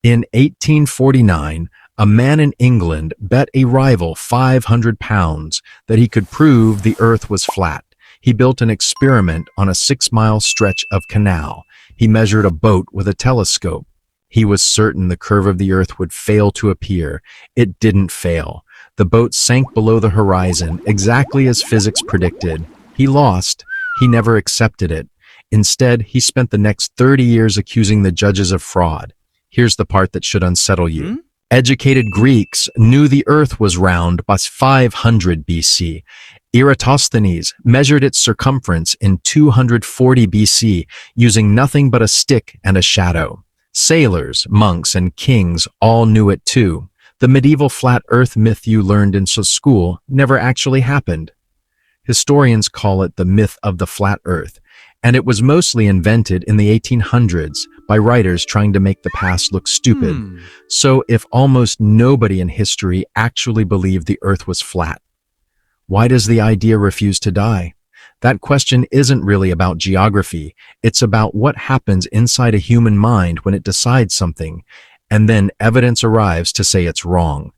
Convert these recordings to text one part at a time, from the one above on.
In 1849, a man in England bet a rival £500 that he could prove the earth was flat. He built an experiment on a 6-mile stretch of canal. He measured a boat with a telescope. He was certain the curve of the earth would fail to appear. It didn't fail. The boat sank below the horizon, exactly as physics predicted. He lost. He never accepted it. Instead, he spent the next 30 years accusing the judges of fraud. Here's the part that should unsettle you. Educated Greeks knew the earth was round by 500 BC. Eratosthenes measured its circumference in 240 BC using nothing but a stick and a shadow. Sailors, monks, and kings all knew it too. The medieval flat earth myth you learned in school never actually happened. Historians call it the myth of the flat earth, and it was mostly invented in the 1800s by writers trying to make the past look stupid. So if almost nobody in history actually believed the earth was flat, why does the idea refuse to die? That question isn't really about geography. It's about what happens inside a human mind when it decides something, and then evidence arrives to say it's wrong.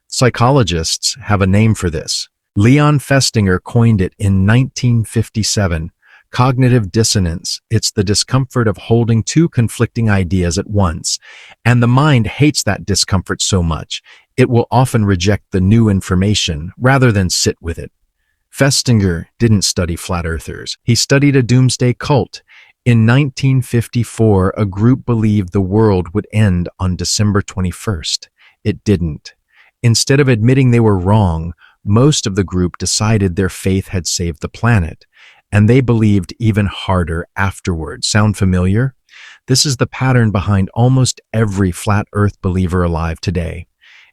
Psychologists have a name for this. Leon Festinger coined it in 1957. Cognitive dissonance. It's the discomfort of holding two conflicting ideas at once. And the mind hates that discomfort so much, it will often reject the new information rather than sit with it. Festinger didn't study flat earthers. He studied a doomsday cult. In 1954, a group believed the world would end on December 21st. It didn't. Instead of admitting they were wrong, most of the group decided their faith had saved the planet, and they believed even harder afterward. Sound familiar? This is the pattern behind almost every flat earth believer alive today.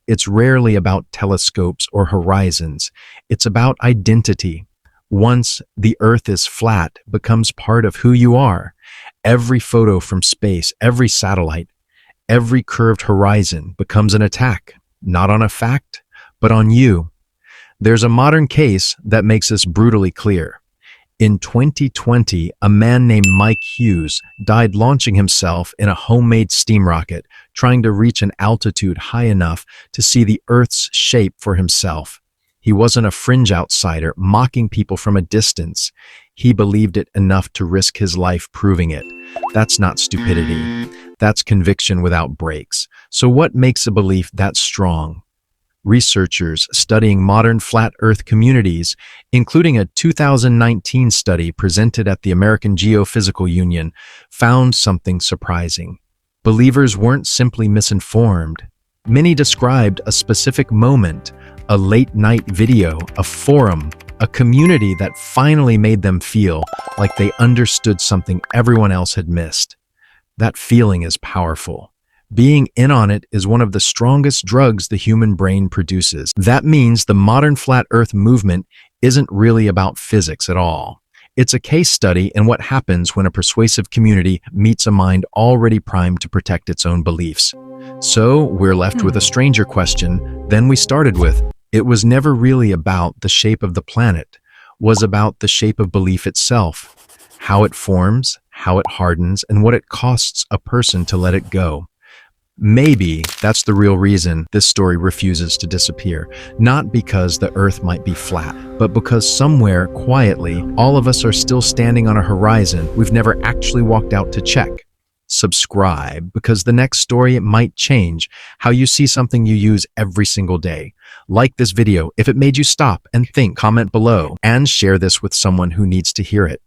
It's rarely about telescopes or horizons. It's about identity. Once the earth is flat becomes part of who you are. Every photo from space, every satellite, every curved horizon becomes an attack, not on a fact, but on you. There's a modern case that makes this brutally clear. In 2020, a man named Mike Hughes died launching himself in a homemade steam rocket, trying to reach an altitude high enough to see the Earth's shape for himself. He wasn't a fringe outsider mocking people from a distance. He believed it enough to risk his life proving it. That's not stupidity. That's conviction without brakes. So what makes a belief that strong? Researchers studying modern flat earth communities, including a 2019 study presented at the American Geophysical Union, found something surprising. Believers weren't simply misinformed. Many described a specific moment, a late-night video, a forum, a community that finally made them feel like they understood something everyone else had missed. That feeling is powerful. Being in on it is one of the strongest drugs the human brain produces. That means the modern flat earth movement isn't really about physics at all. It's a case study in what happens when a persuasive community meets a mind already primed to protect its own beliefs. So we're left with a stranger question than we started with. It was never really about the shape of the planet. It was about the shape of belief itself, how it forms, how it hardens, and what it costs a person to let it go. Maybe that's the real reason this story refuses to disappear. Not because the earth might be flat, but because somewhere, quietly, all of us are still standing on a horizon we've never actually walked out to check. Subscribe, because the next story might change how you see something you use every single day. Like this video if it made you stop and think, comment below, and share this with someone who needs to hear it.